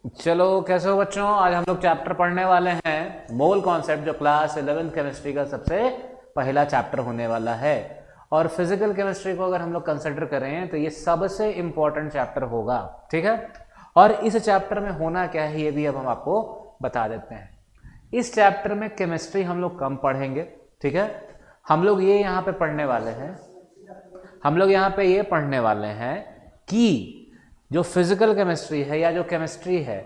चलो कैसे हो बच्चों। आज हम लोग चैप्टर पढ़ने वाले हैं मोल कॉन्सेप्ट, जो क्लास 11th केमिस्ट्री का सबसे पहला चैप्टर होने वाला है। और फिजिकल केमिस्ट्री को अगर हम लोग कंसिडर करें तो ये सबसे इंपॉर्टेंट चैप्टर होगा। ठीक है। और इस चैप्टर में होना क्या है ये भी अब हम आपको बता देते हैं। इस चैप्टर में केमिस्ट्री हम लोग कम पढ़ेंगे। ठीक है। हम लोग ये यहाँ पे पढ़ने वाले हैं कि जो फिजिकल केमिस्ट्री है या जो केमिस्ट्री है,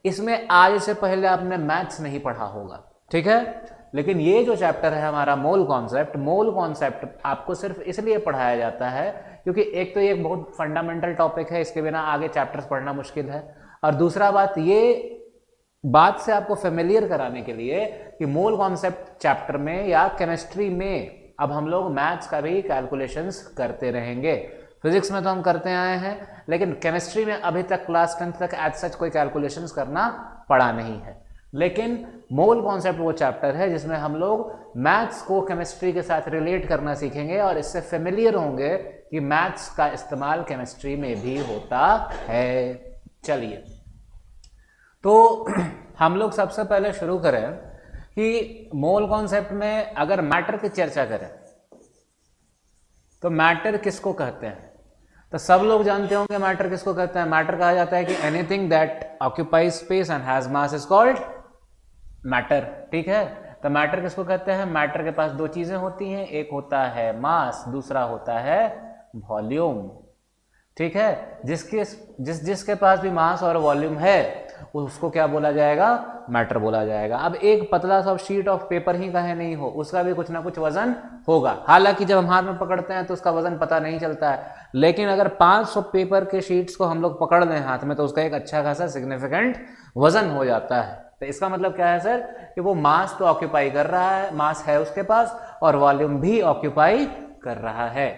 इसमें आज से पहले आपने मैथ्स नहीं पढ़ा होगा। ठीक है। लेकिन ये जो चैप्टर है हमारा मोल कॉन्सेप्ट आपको सिर्फ इसलिए पढ़ाया जाता है क्योंकि एक तो ये एक बहुत फंडामेंटल टॉपिक है, इसके बिना आगे चैप्टर्स पढ़ना मुश्किल है। और दूसरा बात, ये बात से आपको फेमिलियर कराने के लिए कि मोल कॉन्सेप्ट चैप्टर में या केमिस्ट्री में अब हम लोग मैथ्स का भी कैलकुलेशंस करते रहेंगे। फिजिक्स में तो हम करते आए हैं, लेकिन केमिस्ट्री में अभी तक क्लास 10th तक एज सच कोई कैलकुलेशंस करना पड़ा नहीं है। लेकिन मोल कॉन्सेप्ट वो चैप्टर है जिसमें हम लोग मैथ्स को केमिस्ट्री के साथ रिलेट करना सीखेंगे और इससे फेमिलियर होंगे कि मैथ्स का इस्तेमाल केमिस्ट्री में भी होता है। चलिए, तो हम लोग सबसे पहले शुरू करें कि मोल कॉन्सेप्ट में अगर मैटर की चर्चा करें तो मैटर किसको कहते हैं। तो सब लोग जानते होंगे मैटर किसको कहते हैं। मैटर कहा जाता है कि anything that occupies space and has mass is called matter. ठीक है। तो मैटर किसको कहते हैं। मैटर के पास दो चीजें होती हैं, एक होता है मास, दूसरा होता है वॉल्यूम। ठीक है। जिसके पास भी मास और वॉल्यूम है उसको क्या बोला जाएगा, मैटर बोला जाएगा। अब एक पतला सा शीट ऑफ पेपर ही कहे नहीं हो, उसका भी कुछ ना कुछ वजन होगा। हालांकि जब हम हाथ में पकड़ते हैं तो उसका वजन पता नहीं चलता है, लेकिन अगर 500 पेपर के शीट्स को हम लोग पकड़ लें हाथ में तो उसका एक अच्छा खासा सिग्निफिकेंट वजन हो जाता है। तो इसका मतलब क्या है सर, कि वो मास तो ऑक्यूपाई कर रहा है, मास है उसके पास, और वॉल्यूम भी ऑक्यूपाई कर रहा है।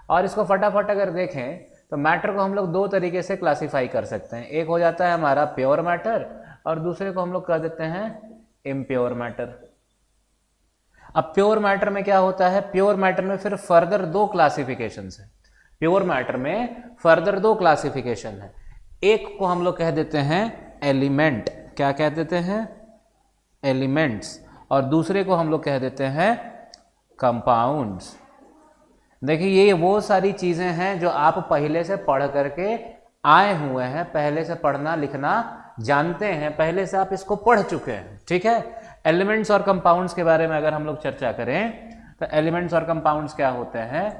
और इसको फटाफट अगर देखें तो मैटर को हम लोग दो तरीके से क्लासिफाई कर सकते हैं। एक हो जाता है हमारा प्योर मैटर और दूसरे को हम लोग कह देते हैं इम्प्योर मैटर। अब प्योर मैटर में क्या होता है, प्योर मैटर में फिर फर्दर दो क्लासिफिकेशन है। प्योर मैटर में फर्दर दो क्लासिफिकेशन है। एक को हम लोग कह देते हैं एलिमेंट, क्या कह देते हैं, एलिमेंट्स, और दूसरे को हम लोग कह देते हैं कंपाउंड्स। देखिए, ये वो सारी चीजें हैं जो आप पहले से पढ़ करके आए हुए हैं, पहले से पढ़ना लिखना जानते हैं, पहले से आप इसको पढ़ चुके हैं। ठीक है। एलिमेंट्स और कंपाउंड्स के बारे में अगर हम लोग चर्चा करें तो एलिमेंट्स और कंपाउंड्स क्या होते हैं।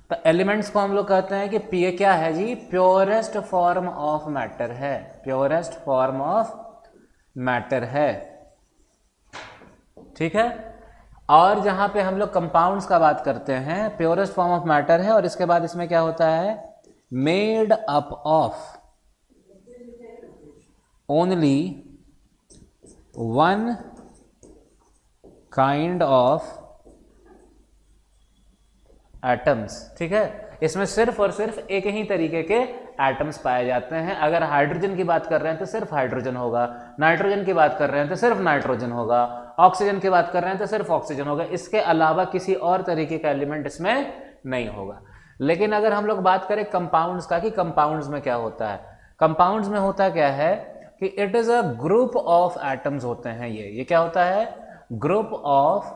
तो एलिमेंट्स को हम लोग कहते हैं कि ये क्या है जी, प्योरेस्ट फॉर्म ऑफ मैटर है, प्योरेस्ट फॉर्म ऑफ मैटर है। ठीक है। और जहां पे हम लोग कंपाउंड्स का बात करते हैं, प्योरेस्ट फॉर्म ऑफ मैटर है, और इसके बाद इसमें क्या होता है, made up of only one kind of atoms. ठीक है। इसमें सिर्फ और सिर्फ एक ही तरीके के एटम्स पाए जाते हैं। अगर हाइड्रोजन की बात कर रहे हैं तो सिर्फ हाइड्रोजन होगा, नाइट्रोजन की बात कर रहे हैं तो सिर्फ नाइट्रोजन होगा, ऑक्सीजन की बात कर रहे हैं तो सिर्फ ऑक्सीजन होगा। इसके अलावा किसी और तरीके का एलिमेंट इसमें नहीं होगा। लेकिन अगर हम लोग बात करें कंपाउंड्स का, कि कंपाउंड्स में क्या होता है, कंपाउंड्स में होता क्या है कि it is a group of atoms होते हैं। ये क्या होता है, group of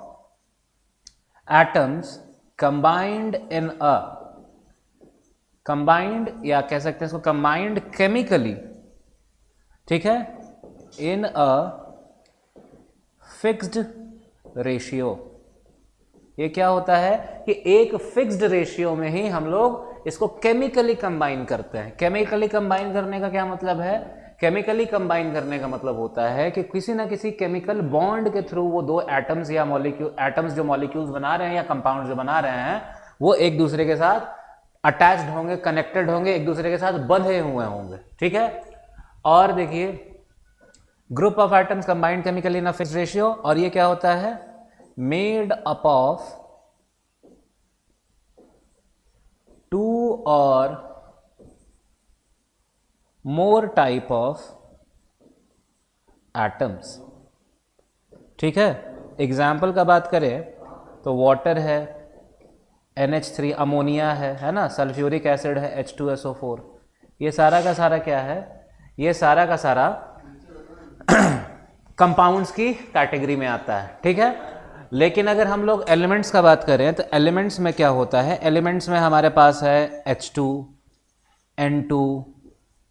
atoms combined in a, combined या कह सकते हैं इसको कंबाइंड केमिकली। ठीक है। इन अ फिक्स्ड रेशियो। ये क्या होता है कि एक फिक्स्ड रेशियो में ही हम लोग इसको केमिकली कंबाइन करते हैं। केमिकली कंबाइन करने का क्या मतलब है, केमिकली कंबाइन करने का मतलब होता है कि किसी ना किसी केमिकल बॉन्ड के थ्रू वो दो एटम्स या मॉलिक्यूल, एटम्स जो मॉलिक्यूल्स बना रहे हैं या कंपाउंड जो बना रहे हैं, वो एक दूसरे के साथ अटैच्ड होंगे, कनेक्टेड होंगे, एक दूसरे के साथ बंधे हुए होंगे। ठीक है। और देखिए, group of atoms combined chemically in a fixed ratio, और ये क्या होता है, मेड अप ऑफ टू और मोर टाइप ऑफ एटम्स। ठीक है। एग्जाम्पल का बात करें तो वाटर है, NH3 अमोनिया है ना, सल्फ्यूरिक एसिड है H2SO4, ये सारा का सारा क्या है, ये सारा का सारा कंपाउंड्स की कैटेगरी में आता है, ठीक है। लेकिन अगर हम लोग एलिमेंट्स का बात करें तो एलिमेंट्स में क्या होता है, एलिमेंट्स में हमारे पास है H2, N2,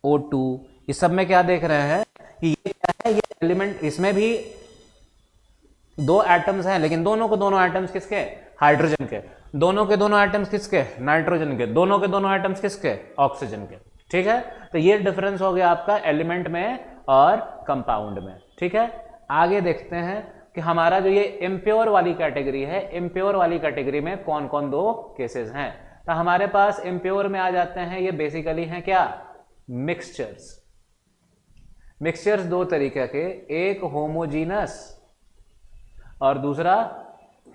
O2, ये सब में क्या देख रहे हैं कि ये क्या है, ये एलिमेंट, इसमें भी दो एटम्स हैं, लेकिन दोनों के दोनों एटम्स किसके, हाइड्रोजन के, दोनों के दोनों एटम्स किसके, नाइट्रोजन के, दोनों के दोनों एटम्स किसके, ऑक्सीजन के, ठीक है। तो ये डिफरेंस हो गया आपका एलिमेंट में और कंपाउंड में, ठीक है। आगे देखते हैं कि हमारा जो ये इम्प्योर वाली कैटेगरी है, इम्प्योर वाली कैटेगरी में कौन कौन दो केसेस हैं। तो हमारे पास इम्प्योर में आ जाते हैं, ये बेसिकली हैं क्या, मिक्सचर्स। मिक्सचर्स दो तरीके के, एक होमोजीनस और दूसरा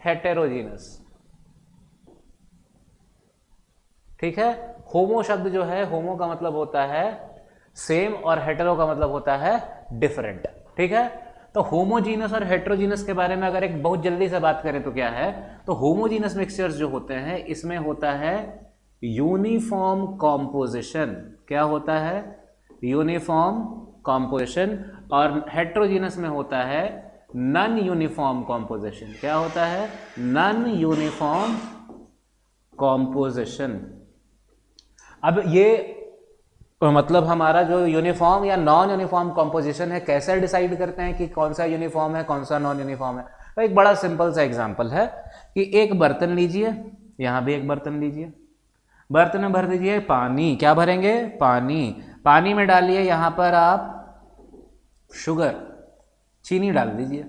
हेटेरोजीनस, ठीक है। होमो शब्द जो है, होमो का मतलब होता है सेम और हेटेरो का मतलब होता है डिफरेंट, ठीक है। तो होमोजीनस और हेटेरोजीनस के बारे में अगर एक बहुत जल्दी से बात करें तो क्या है, तो होमोजीनस मिक्सचर्स जो होते हैं इसमें होता है यूनिफॉर्म कॉम्पोजिशन, क्या होता है, यूनिफॉर्म कॉम्पोजिशन, और हेटेरोजीनस में होता है नॉन यूनिफॉर्म कॉम्पोजिशन, क्या होता है, नॉन यूनिफॉर्म कॉम्पोजिशन। अब ये मतलब हमारा जो यूनिफॉर्म या नॉन यूनिफॉर्म कॉम्पोजिशन है, कैसे डिसाइड करते हैं कि कौन सा यूनिफॉर्म है कौन सा नॉन यूनिफॉर्म है। तो एक बड़ा सिंपल सा एग्जांपल है कि एक बर्तन लीजिए, यहां भी एक बर्तन लीजिए, बर्तन में भर दीजिए पानी, क्या भरेंगे, पानी, पानी में डालिए यहां पर आप शुगर, चीनी डाल दीजिए,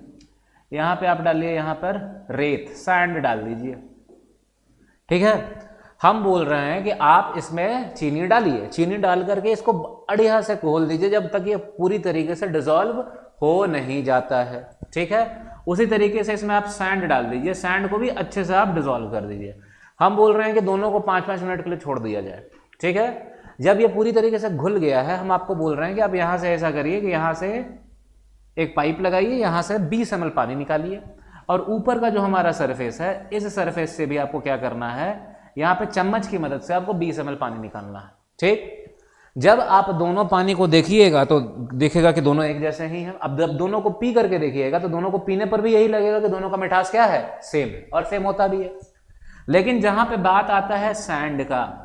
यहां पे आप डालिए यहां पर रेत, सैंड डाल दीजिए, ठीक है। हम बोल रहे हैं कि आप इसमें चीनी डालिए, चीनी डाल करके इसको बढ़िया से घोल दीजिए जब तक ये पूरी तरीके से डिसॉल्व हो नहीं जाता है, ठीक है। उसी तरीके से इसमें आप सैंड डाल दीजिए, सैंड को भी अच्छे से आप डिसॉल्व कर दीजिए। हम बोल रहे हैं कि दोनों को 5-5 मिनट के लिए छोड़ दिया जाए, ठीक है। जब ये पूरी तरीके से घुल गया है, हम आपको बोल रहे हैं कि आप यहां से ऐसा करिए कि यहां से एक पाइप लगाइए, यहां से 20 ml पानी निकालिए, और ऊपर का जो हमारा सरफेस है, इस सरफेस से भी आपको क्या करना है, यहां पे चम्मच की मदद से आपको 20 ml पानी निकालना है, ठीक। जब आप दोनों पानी को देखिएगा तो देखिएगा कि दोनों एक जैसे ही हैं। अब जब दोनों को पी करके देखिएगा तो दोनों को पीने पर भी यही लगेगा कि दोनों का मिठास क्या है, सेम, और सेम होता भी है। लेकिन जहां पे बात आता है सैंड का,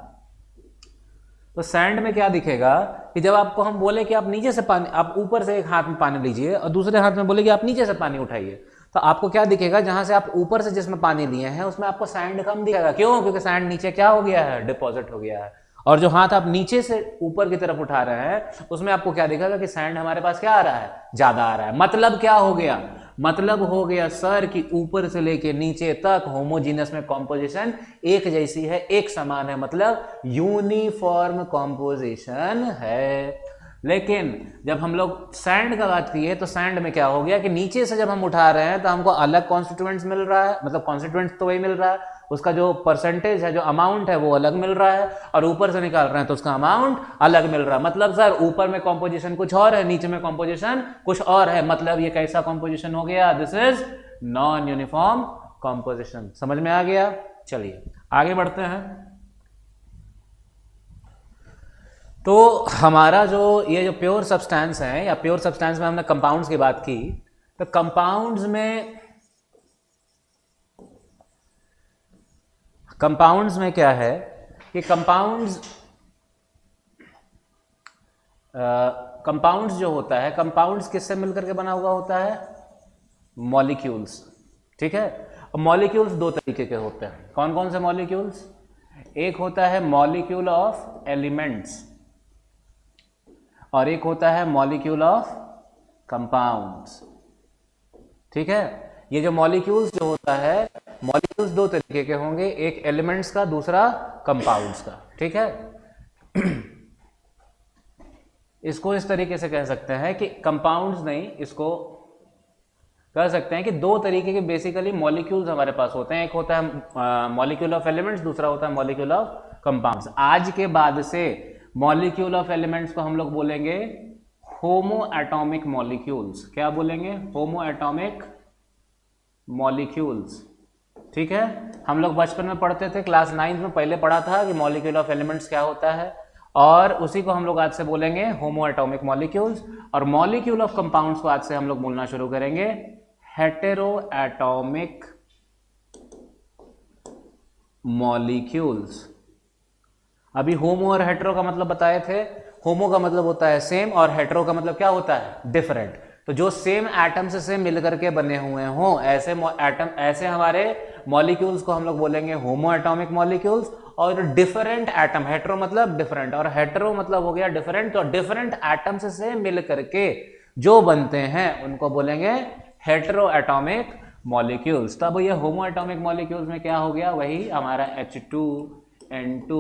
तो सैंड में क्या दिखेगा कि जब आपको हम बोले कि आप नीचे से पानी, आप ऊपर से एक हाथ में पानी लीजिए और दूसरे हाथ में बोले कि आप नीचे से पानी उठाइए, तो आपको क्या दिखेगा, जहां से आप ऊपर से जिसमें पानी लिए हैं उसमें आपको सैंड कम दिखेगा। क्यों, क्योंकि सैंड नीचे क्या हो गया है, डिपॉजिट हो गया है। और जो हाथ आप नीचे से ऊपर की तरफ उठा रहे हैं उसमें आपको क्या दिखेगा कि सैंड हमारे पास क्या आ रहा है, ज्यादा आ रहा है। मतलब क्या हो गया, मतलब हो गया सर कि ऊपर से लेके नीचे तक होमोजीनस में कॉम्पोजिशन एक जैसी है, एक समान है, मतलब यूनिफॉर्म कॉम्पोजिशन है। लेकिन जब हम लोग सैंड का बात किए तो सैंड में क्या हो गया कि नीचे से जब हम उठा रहे हैं तो हमको अलग कॉन्स्टिट्यूएंट्स मिल रहा है, मतलब कॉन्स्टिट्यूएंट्स तो वही मिल रहा है, उसका जो परसेंटेज है, जो अमाउंट है वो अलग मिल रहा है, और ऊपर से निकाल रहे हैं तो उसका अमाउंट अलग मिल रहा है। मतलब सर ऊपर में कॉम्पोजिशन कुछ और है, नीचे में कॉम्पोजिशन कुछ और है, मतलब ये कैसा कॉम्पोजिशन हो गया, this is non uniform composition. समझ में आ गया। चलिए आगे बढ़ते हैं। तो हमारा जो ये जो प्योर सब्सटेंस है, या प्योर सब्सटेंस में हमने कंपाउंड्स की बात की, तो कंपाउंड्स में क्या है कि कंपाउंड्स जो होता है, कंपाउंड्स किससे मिलकर के बना हुआ होता है, मॉलिक्यूल्स, ठीक है। और मॉलिक्यूल्स दो तरीके के होते हैं। कौन कौन से मॉलिक्यूल्स, एक होता है मॉलिक्यूल ऑफ एलिमेंट्स और एक होता है मॉलिक्यूल ऑफ कंपाउंड्स, ठीक है। ये जो मॉलिक्यूल्स जो होता है, मॉलिक्यूल्स दो तरीके के होंगे, एक एलिमेंट्स का, दूसरा कंपाउंड्स का, ठीक है। इसको इस तरीके से कह सकते हैं कि कंपाउंड्स नहीं, इसको कह सकते हैं कि दो तरीके के बेसिकली मॉलिक्यूल्स हमारे पास होते हैं। एक होता है मॉलिक्यूल ऑफ एलिमेंट्स, दूसरा होता है मॉलिक्यूल ऑफ कंपाउंड्स। आज के बाद से मॉलिक्यूल ऑफ एलिमेंट्स को हम लोग बोलेंगे होमो एटॉमिक मॉलिक्यूल्स। क्या बोलेंगे, होमो एटॉमिक मॉलिक्यूल्स, ठीक है, हम लोग बचपन में पढ़ते थे, क्लास 9 में पहले पढ़ा था कि मॉलिक्यूल ऑफ एलिमेंट्स क्या होता है, और उसी को हम लोग आज से बोलेंगे होमो एटॉमिक मॉलिक्यूल्स, और मॉलिक्यूल ऑफ कंपाउंड्स को आज से हम लोग बोलना शुरू करेंगे हेटेरो एटॉमिक मॉलिक्यूल्स। अभी होमो और हेटेरो का मतलब बताए थे। होमो का मतलब होता है सेम और हेटेरो का मतलब क्या होता है, डिफरेंट। तो जो सेम एटम से मिलकर के बने हुए हों ऐसे एटम, ऐसे हमारे मॉलिक्यूल्स को हम लोग बोलेंगे होमो एटॉमिक मॉलिक्यूल्स। और डिफरेंट एटम, हेटेरो मतलब डिफरेंट और हेटेरो मतलब हो गया डिफरेंट, तो डिफरेंट एटम्स से मिल करके जो बनते हैं उनको बोलेंगे हेटेरो एटॉमिक मॉलिक्यूल्स। तब ये होमो एटॉमिक मॉलिक्यूल्स में क्या हो गया, वही हमारा H2 N2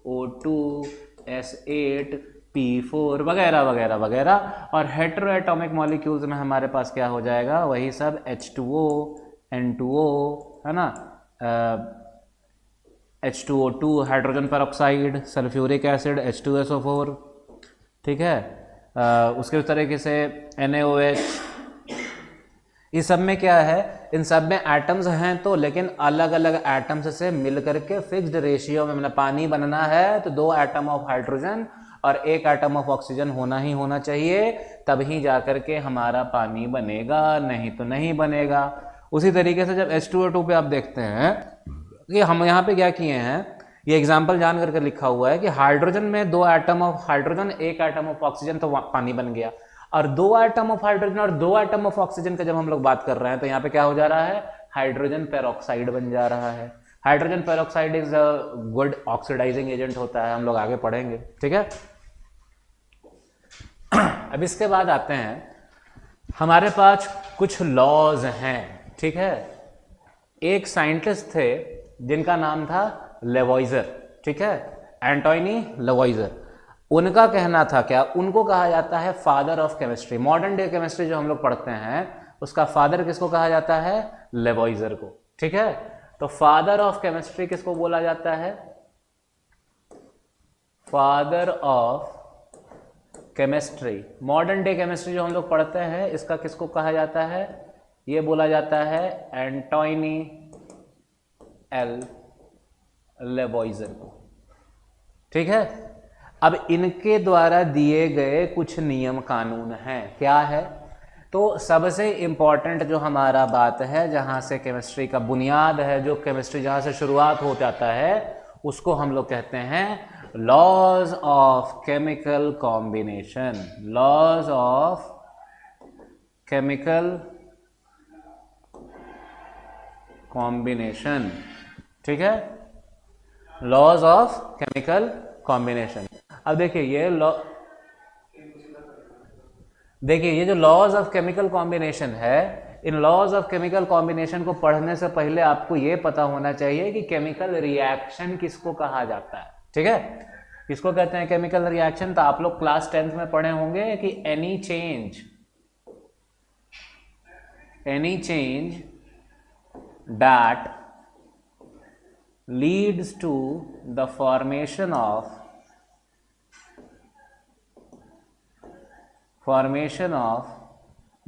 O2 S8 P4 वगैरह वगैरह वगैरह। और हेटेरो एटॉमिक मॉलिक्यूल्स में हमारे पास क्या हो जाएगा, वही सब H2O N2O, है ना, H2O2 hydrogen peroxide, sulphuric acid H2SO4, ठीक है। उसके तरीके से NaOH, इस सब में क्या है, इन सब में एटम्स हैं तो, लेकिन अलग अलग एटम्स से मिल करके फिक्स्ड रेशियो में, मतलब पानी बनना है तो 2 एटम ऑफ हाइड्रोजन और 1 एटम ऑफ ऑक्सीजन होना ही होना चाहिए, तभी जा करके हमारा पानी बनेगा, नहीं तो नहीं बनेगा। उसी तरीके से जब H2O2 पे आप देखते हैं कि हम यहाँ पे क्या किए हैं, ये एग्जाम्पल जान करके लिखा हुआ है कि हाइड्रोजन में 2 atom of hydrogen 1 atom of oxygen, तो पानी बन गया। और 2 एटम ऑफ हाइड्रोजन और 2 एटम ऑफ ऑक्सीजन का जब हम लोग बात कर रहे हैं तो यहाँ पे क्या हो जा रहा है, हाइड्रोजन पेरोक्साइड बन जा रहा है। Hydrogen peroxide is a good oxidising agent होता है, हम लोग आगे पढ़ेंगे, ठीक है। अब इसके बाद आते हैं, हमारे पास कुछ लॉज हैं, ठीक है। एक साइंटिस्ट थे जिनका नाम था लेवॉइजर, ठीक है, एंटोनी लेवॉइजर। उनका कहना था क्या, उनको कहा जाता है father of chemistry. Modern day chemistry जो हम लोग पढ़ते हैं उसका फादर किसको कहा जाता है, लेवॉइजर को, ठीक है। तो फादर ऑफ केमिस्ट्री किसको बोला जाता है, father of chemistry. Modern day chemistry जो हम लोग पढ़ते हैं इसका किसको कहा जाता है, ये बोला जाता है एंटोनी एल लेवॉइजर को, ठीक है। अब इनके द्वारा दिए गए कुछ नियम कानून हैं, क्या है, तो सबसे इंपॉर्टेंट जो हमारा बात है, जहां से केमिस्ट्री का बुनियाद है, जो केमिस्ट्री जहां से शुरुआत हो जाता है, उसको हम लोग कहते हैं laws of chemical combination. Laws of chemical combination, ठीक है, लॉज ऑफ केमिकल कॉम्बिनेशन। अब देखिए ये जो लॉज ऑफ केमिकल कॉम्बिनेशन है, इन लॉज ऑफ केमिकल कॉम्बिनेशन को पढ़ने से पहले आपको ये पता होना चाहिए कि केमिकल रिएक्शन किसको कहा जाता है, ठीक है। किसको कहते हैं केमिकल रिएक्शन, तो आप लोग क्लास 10th में पढ़े होंगे कि any change that leads to the formation of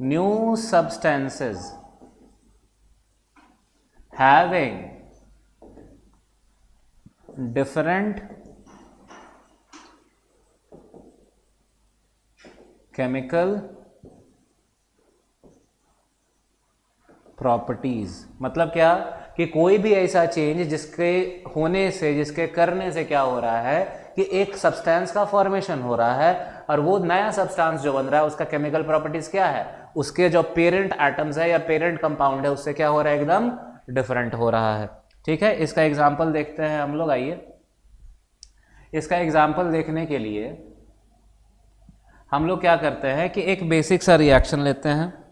new substances having different chemical properties. मतलब क्या कि कोई भी ऐसा चेंज जिसके होने से, जिसके करने से क्या हो रहा है कि एक सब्सटेंस का फॉर्मेशन हो रहा है, और वो नया सब्सटेंस जो बन रहा है उसका केमिकल प्रॉपर्टीज क्या है, उसके जो पेरेंट एटम्स है या पेरेंट कंपाउंड है उससे क्या हो रहा है, एकदम डिफरेंट हो रहा है, ठीक है। इसका एग्जाम्पल देखते हैं हम लोग, आइए। इसका एग्जाम्पल देखने के लिए हम लोग क्या करते हैं कि एक बेसिक सा रिएक्शन लेते हैं,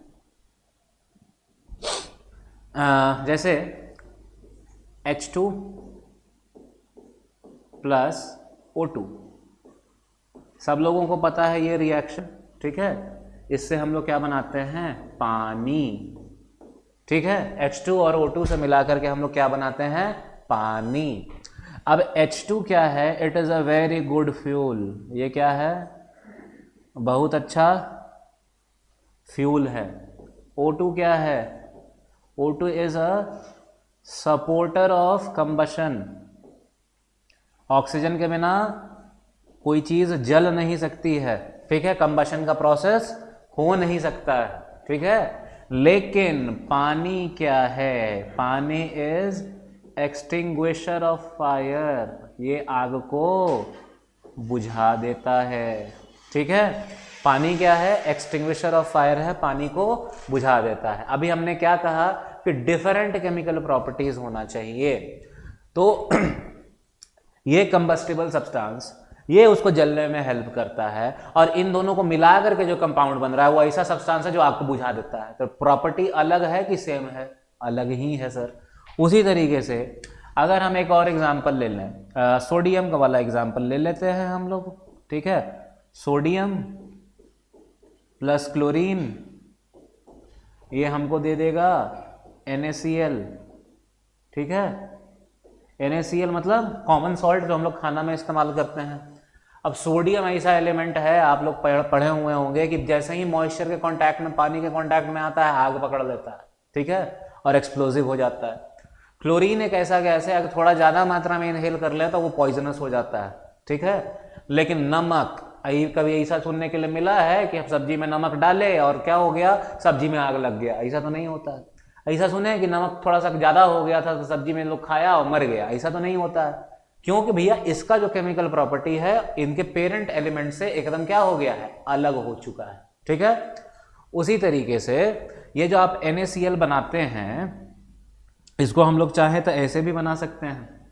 जैसे H2 प्लस O2, सब लोगों को पता है ये रिएक्शन, ठीक है। इससे हम लोग क्या बनाते हैं, पानी, ठीक है। H2 और O2 से मिलाकर के हम लोग क्या बनाते हैं, पानी। अब H2 क्या है, it is a very good fuel. ये क्या है, बहुत अच्छा फ्यूल है। O2 क्या है, O2 is a supporter of combustion. Oxygen के बिना कोई चीज जल नहीं सकती है, ठीक है, कंबशन का प्रोसेस हो नहीं सकता है, ठीक है। लेकिन पानी क्या है? पानी इज एक्सटिंग्विशर ऑफ फायर, ये आग को बुझा देता है, ठीक है। पानी क्या है? एक्सटिंग्विशर ऑफ फायर है, पानी को बुझा देता है। अभी हमने क्या कहा कि डिफरेंट केमिकल प्रॉपर्टीज होना चाहिए, तो ये कंबस्टिबल सब्सटेंस ये उसको जलने में हेल्प करता है, और इन दोनों को मिला करके जो कंपाउंड बन रहा है वो ऐसा सब्सटेंस है जो आग को बुझा देता है। तो प्रॉपर्टी अलग है कि सेम है? अलग ही है सर। उसी तरीके से अगर हम एक और एग्जांपल ले लें, सोडियम का वाला एग्जांपल ले लेते हैं हम लोग, ठीक है। सोडियम प्लस क्लोरीन ये हमको दे देगा NaCl, ठीक है। NaCl मतलब कॉमन सॉल्ट जो हम लोग खाना में इस्तेमाल करते हैं। अब सोडियम ऐसा एलिमेंट है, आप लोग पढ़े हुए होंगे कि जैसे ही मॉइस्चर के कांटेक्ट में, पानी के कांटेक्ट में आता है, आग पकड़ लेता है, ठीक है, और एक्सप्लोजिव हो जाता है। क्लोरीन एक ऐसा गैस है, अगर थोड़ा ज़्यादा मात्रा में इनहेल कर ले तो वो पॉइजनस हो जाता है, ठीक है। लेकिन नमक, कभी ऐसा सुनने के लिए मिला है कि सब्जी में नमक डाले और क्या हो गया, सब्जी में आग लग गया? ऐसा तो नहीं होता है। ऐसा सुने हैं कि नमक थोड़ा सा ज़्यादा हो गया था तो सब्जी में लोग खाया और मर गया? ऐसा तो नहीं होता है। क्योंकि भैया इसका जो केमिकल प्रॉपर्टी है इनके पेरेंट एलिमेंट से एकदम क्या हो गया है, अलग हो चुका है, ठीक है। उसी तरीके से ये जो आप NaCl बनाते हैं, इसको हम लोग चाहें तो ऐसे भी बना सकते हैं,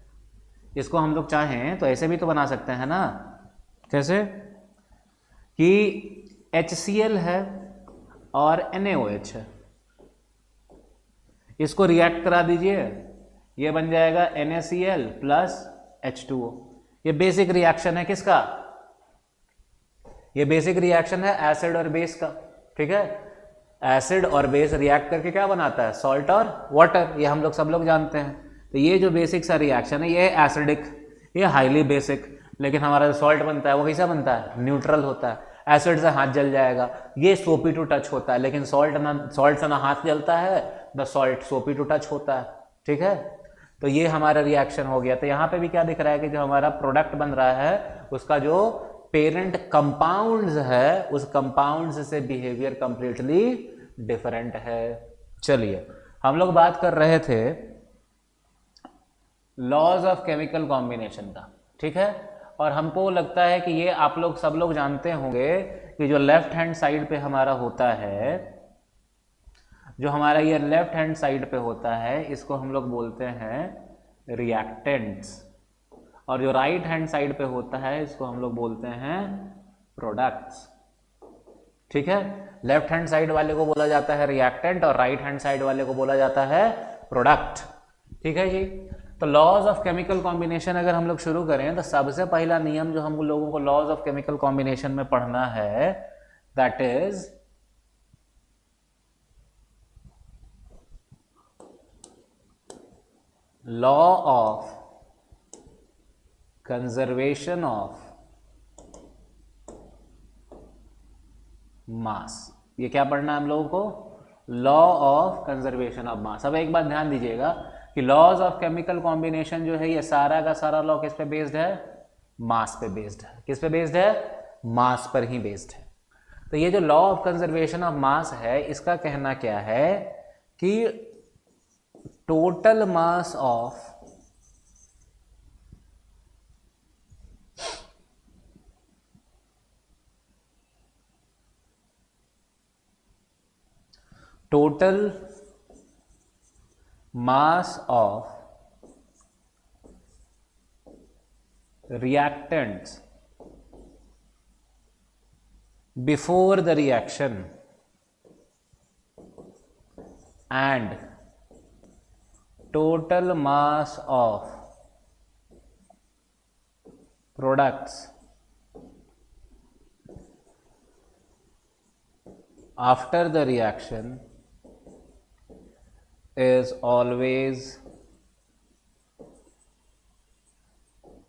इसको हम लोग चाहें तो ऐसे भी तो बना सकते हैं ना। कैसे? कि HCl है और NaOH है, इसको रिएक्ट करा दीजिए, ये बन जाएगा NaCl प्लस H2O। ये बेसिक रिएक्शन है किसका? ये बेसिक रिएक्शन है एसिड और बेस का, ठीक है। एसिड और बेस रिएक्ट करके क्या बनाता है? सॉल्ट और वाटर, ये हम लोग सब लोग जानते हैं। तो ये जो बेसिक सा रिएक्शन है ये एसिडिक, ये हाईली बेसिक। लेकिन हमारा जो सॉल्ट बनता है वो कैसा बनता है? न्यूट्रल होता है। एसिड से हाथ जल जाएगा, ये सोपी टू टच होता है, लेकिन सॉल्ट से ना हाथ जलता है, द सॉल्ट सोपी टू टच होता है, ठीक है। तो ये हमारा रिएक्शन हो गया। तो यहाँ पे भी क्या दिख रहा है कि जो हमारा प्रोडक्ट बन रहा है उसका जो पेरेंट कंपाउंड्स है उस कंपाउंड्स से बिहेवियर कंप्लीटली डिफरेंट है। चलिए हम लोग बात कर रहे थे लॉज ऑफ केमिकल कॉम्बिनेशन का, ठीक है। और हमको लगता है कि ये आप लोग सब लोग जानते होंगे कि जो लेफ्ट हैंड साइड पे हमारा होता है, जो हमारा ये लेफ्ट हैंड साइड पे होता है, इसको हम लोग बोलते हैं रिएक्टेंट्स, और जो राइट हैंड साइड पे होता है इसको हम लोग बोलते हैं प्रोडक्ट्स, ठीक है। लेफ्ट हैंड साइड वाले को बोला जाता है रिएक्टेंट और राइट हैंड साइड वाले को बोला जाता है प्रोडक्ट, ठीक है जी। तो लॉज ऑफ केमिकल कॉम्बिनेशन अगर हम लोग शुरू करें तो सबसे पहला नियम जो हम लोगों को लॉज ऑफ केमिकल कॉम्बिनेशन में पढ़ना है, that is law of conservation of मास। ये क्या पढ़ना है हम लोगों को? लॉ ऑफ कंजर्वेशन ऑफ मास। अब एक बात ध्यान दीजिएगा कि लॉज ऑफ केमिकल कॉम्बिनेशन जो है ये सारा का सारा लॉ किस पे बेस्ड है? मास पे बेस्ड है। किस पे बेस्ड है? मास पर ही बेस्ड है। तो ये जो लॉ ऑफ कंजर्वेशन ऑफ मास है इसका कहना क्या है कि total mass of total mass of reactants before the reaction and total mass of products after the reaction is always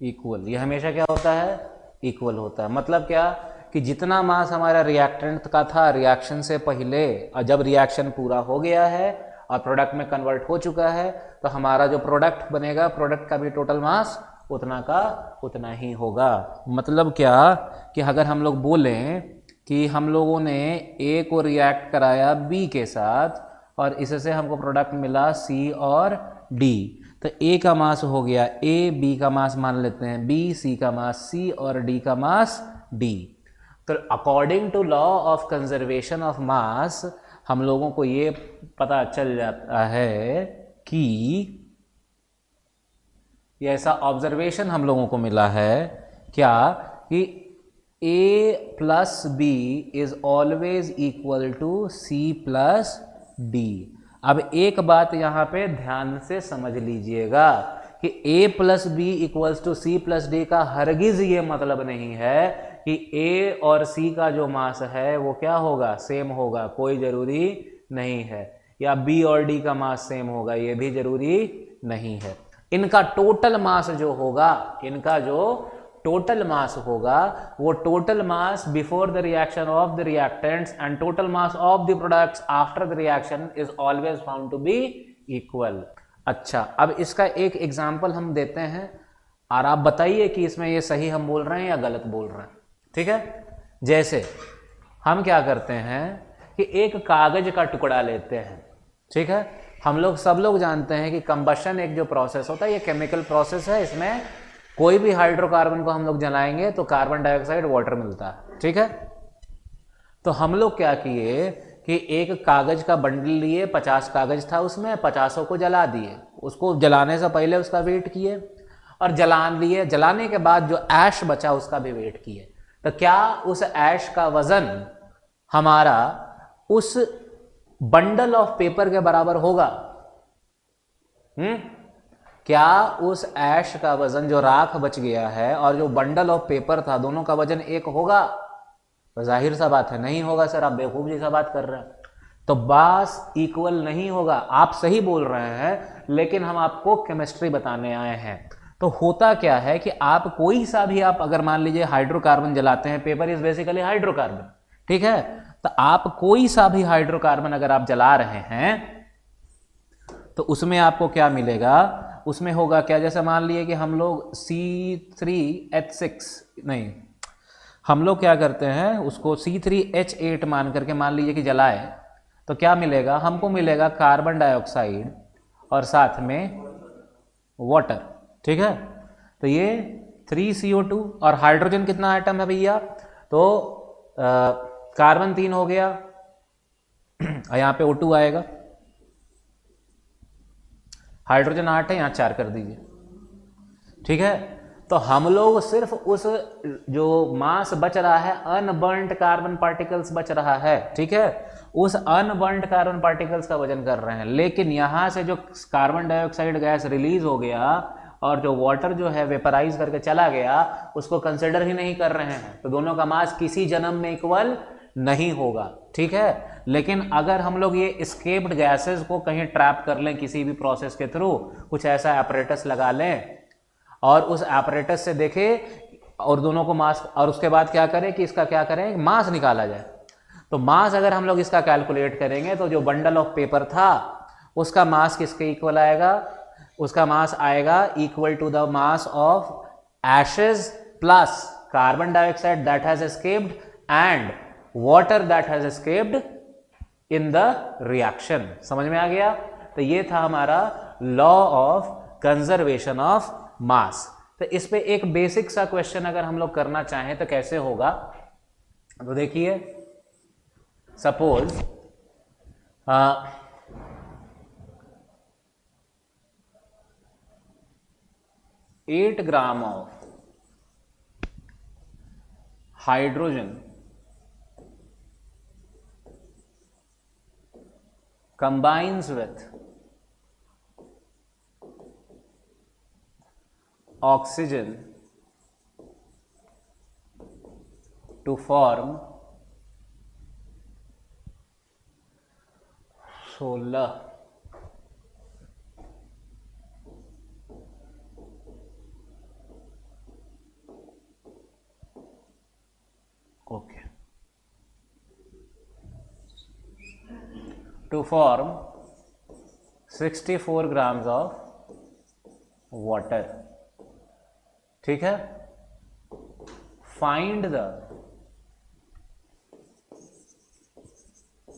equal। ये हमेशा क्या होता है? इक्वल होता है। मतलब क्या कि जितना मास हमारा रिएक्टेंट का था रिएक्शन से पहले और जब रिएक्शन पूरा हो गया है और प्रोडक्ट में कन्वर्ट हो चुका है, तो हमारा जो प्रोडक्ट बनेगा, प्रोडक्ट का भी टोटल मास उतना का उतना ही होगा। मतलब क्या कि अगर हम लोग बोलें कि हम लोगों ने ए को रिएक्ट कराया बी के साथ और इससे हमको प्रोडक्ट मिला सी और डी, तो ए का मास हो गया ए, बी का मास मान लेते हैं बी, सी का मास सी और डी का मास डी। तो according to law of conservation of mass हम लोगों को ये पता चल जाता है कि ये ऐसा ऑब्जर्वेशन हम लोगों को मिला है क्या कि A plus B is always equal to C plus D. अब एक बात यहाँ पे ध्यान से समझ लीजिएगा कि A plus B equals to C plus D का हरगिज ये मतलब नहीं है कि ए और सी का जो मास है वो क्या होगा, सेम होगा, कोई जरूरी नहीं है। या बी और डी का मास सेम होगा, ये भी जरूरी नहीं है। इनका टोटल मास जो होगा, इनका जो टोटल मास होगा वो total mass before the reaction of the reactants and total mass of the products after the reaction is always found to be equal. अच्छा, अब इसका एक एग्जांपल हम देते हैं और आप बताइए कि इसमें ये सही हम बोल रहे हैं या गलत बोल रहे हैं, ठीक है। जैसे हम क्या करते हैं कि एक कागज का टुकड़ा लेते हैं, ठीक है। हम लोग सब लोग जानते हैं कि कंबशन एक जो प्रोसेस होता है ये केमिकल प्रोसेस है, इसमें कोई भी हाइड्रोकार्बन को हम लोग जलाएंगे तो कार्बन डाइऑक्साइड वाटर मिलता है, ठीक है। तो हम लोग क्या किए कि एक कागज का बंडल लिए, 50 कागज था उसमें, 50 को जला दिए। उसको जलाने से पहले उसका वेट किए और जलान लिए, जलाने के बाद जो ऐश बचा उसका भी वेट किए। तो क्या उस ऐश का वजन हमारा उस बंडल ऑफ पेपर के बराबर होगा? क्या उस ऐश का वजन, जो राख बच गया है और जो बंडल ऑफ पेपर था, दोनों का वजन एक होगा? तो जाहिर सा बात है नहीं होगा सर, आप बेवकूफ जैसा बात कर रहे हैं। तो बास इक्वल नहीं होगा। आप सही बोल रहे हैं, लेकिन हम आपको केमिस्ट्री बताने आए हैं। तो होता क्या है कि आप कोई सा भी, आप अगर मान लीजिए हाइड्रोकार्बन जलाते हैं, पेपर इज बेसिकली हाइड्रोकार्बन, ठीक है। तो आप कोई सा भी हाइड्रोकार्बन अगर आप जला रहे हैं तो उसमें आपको क्या मिलेगा, उसमें होगा क्या, जैसे मान लिए कि हम लोग C3H6 नहीं, हम लोग क्या करते हैं उसको C3H8 मान करके मान लीजिए कि जलाए, तो क्या मिलेगा हमको, मिलेगा कार्बन डाइऑक्साइड और साथ में वाटर, ठीक है। तो ये 3CO2 और हाइड्रोजन कितना आइटम है भैया, तो कार्बन 3 हो गया और यहाँ पे O2 आएगा, हाइड्रोजन 8 है, यहाँ 4 कर दीजिए, ठीक है। तो हम लोग सिर्फ उस जो मास बच रहा है, अनबर्न्ड कार्बन पार्टिकल्स बच रहा है, ठीक है, उस अनबर्न्ड कार्बन पार्टिकल्स का वजन कर रहे हैं। लेकिन यहाँ से जो कार्बन डाइऑक्साइड गैस रिलीज हो गया और जो वाटर जो है वेपराइज करके चला गया, उसको कंसिडर ही नहीं कर रहे हैं। तो दोनों का मास किसी जन्म में इक्वल नहीं होगा, ठीक है। लेकिन अगर हम लोग ये एस्केप्ड गैसेस को कहीं ट्रैप कर लें किसी भी प्रोसेस के थ्रू, कुछ ऐसा एपरेटस लगा लें और उस एपरेटस से देखें और दोनों को मास, और उसके बाद क्या करें कि इसका क्या करें, मास निकाला जाए। तो मास अगर हम लोग इसका कैलकुलेट करेंगे तो जो बंडल ऑफ पेपर था उसका मास किसके इक्वल आएगा, उसका मास आएगा equal to the mass of ashes plus carbon dioxide that has escaped and water that has escaped in the reaction. समझ में आ गया? तो ये था हमारा law of conservation of mass. तो इस पे एक बेसिक सा क्वेश्चन अगर हम लोग करना चाहें तो कैसे होगा, तो देखिए, suppose 8 gram of hydrogen combines with oxygen to form 16 okay, to form 64 grams of water. ठीक है, find the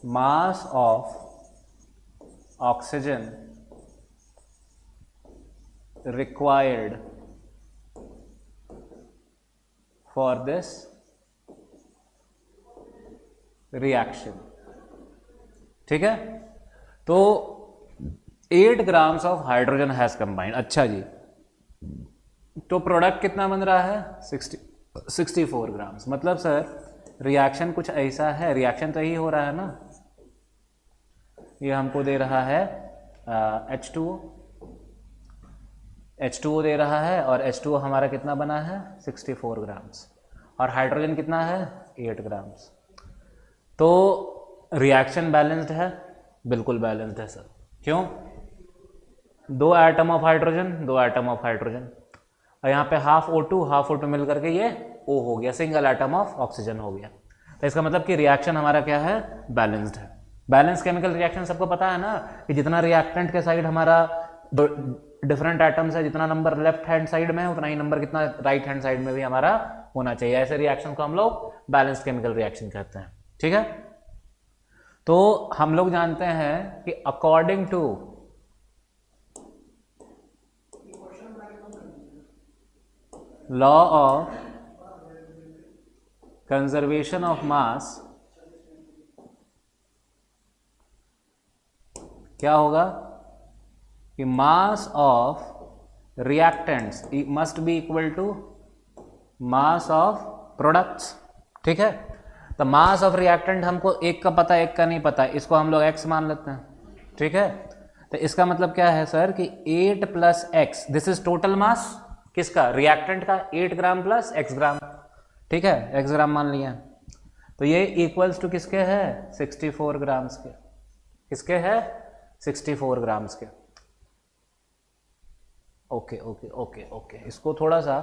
mass of oxygen required for this reaction. ठीक है, तो 8 grams of hydrogen has combined. अच्छा जी, तो प्रोडक्ट कितना बन रहा है? 64 ग्राम्स। मतलब सर रिएक्शन कुछ ऐसा है, रिएक्शन तो यही हो रहा है ना, ये हमको दे रहा है H2O, H2O दे रहा है, और H2O हमारा कितना बना है? 64 ग्राम्स, और हाइड्रोजन कितना है? 8 ग्राम्स। तो रिएक्शन बैलेंस्ड है? बिल्कुल बैलेंस्ड है सर। क्यों? 2 atom of hydrogen, 2 atom of hydrogen, और यहाँ पे हाफ O2 मिल करके ये O हो गया, सिंगल एटम ऑफ ऑक्सीजन हो गया। तो इसका मतलब कि रिएक्शन हमारा क्या है? बैलेंस्ड है। बैलेंस केमिकल रिएक्शन सबको पता है ना, कि जितना रिएक्टेंट के साइड हमारा डिफरेंट एटम्स है, जितना नंबर लेफ्ट हैंड साइड में है उतना ही नंबर कितना राइट हैंड साइड में भी हमारा होना चाहिए। ऐसे रिएक्शन को हम लोग बैलेंस्ड केमिकल रिएक्शन कहते हैं। ठीक है, तो हम लोग जानते हैं कि according to law of conservation of mass क्या होगा कि mass of reactants must be equal to mass of products. ठीक है, तो मास ऑफ रिएक्टेंट हमको एक का पता, एक का नहीं पता, इसको हम लोग x मान लेते हैं। ठीक है, तो इसका मतलब क्या है सर कि 8 plus x, this is total mass किसका? रिएक्टेंट का, 8 ग्राम प्लस x ग्राम। ठीक है, x ग्राम मान लिया, तो ये इक्वल्स टू किसके है? 64 ग्राम्स के। किसके है? 64 ग्राम्स के। ओके ओके ओके ओके, इसको थोड़ा सा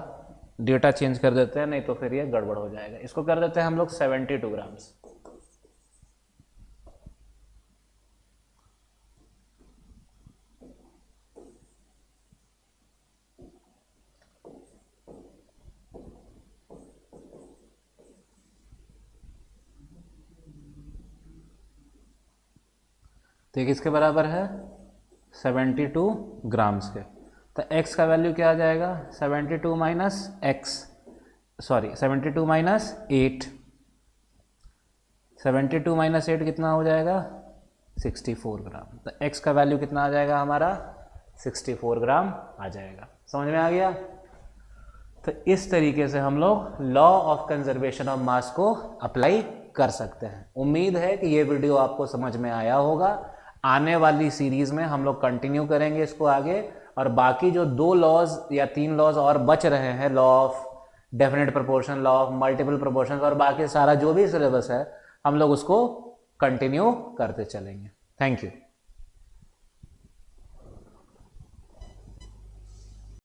डेटा चेंज कर देते हैं, नहीं तो फिर ये गड़बड़ हो जाएगा। इसको कर देते हैं हम लोग 72 ग्राम्स। तो ये किसके बराबर है? 72 ग्राम्स के। तो x का वैल्यू क्या आ जाएगा? 72 minus x, sorry 72 minus 8, 72 minus 8 कितना हो जाएगा? 64 ग्राम। तो x का वैल्यू कितना आ जाएगा हमारा? 64 ग्राम आ जाएगा। समझ में आ गया? तो इस तरीके से हम लोग लॉ ऑफ कंजर्वेशन ऑफ मास को अप्लाई कर सकते हैं। उम्मीद है कि ये वीडियो आपको समझ में आया होगा। आने वाली सीरीज में हम लोग कंटिन्यू करेंगे इसको आगे, और बाकी जो 2 लॉज या 3 लॉज और बच रहे हैं, law of definite proportion, law of multiple proportion, और बाकी सारा जो भी सिलेबस है हम लोग उसको कंटिन्यू करते चलेंगे। Thank you.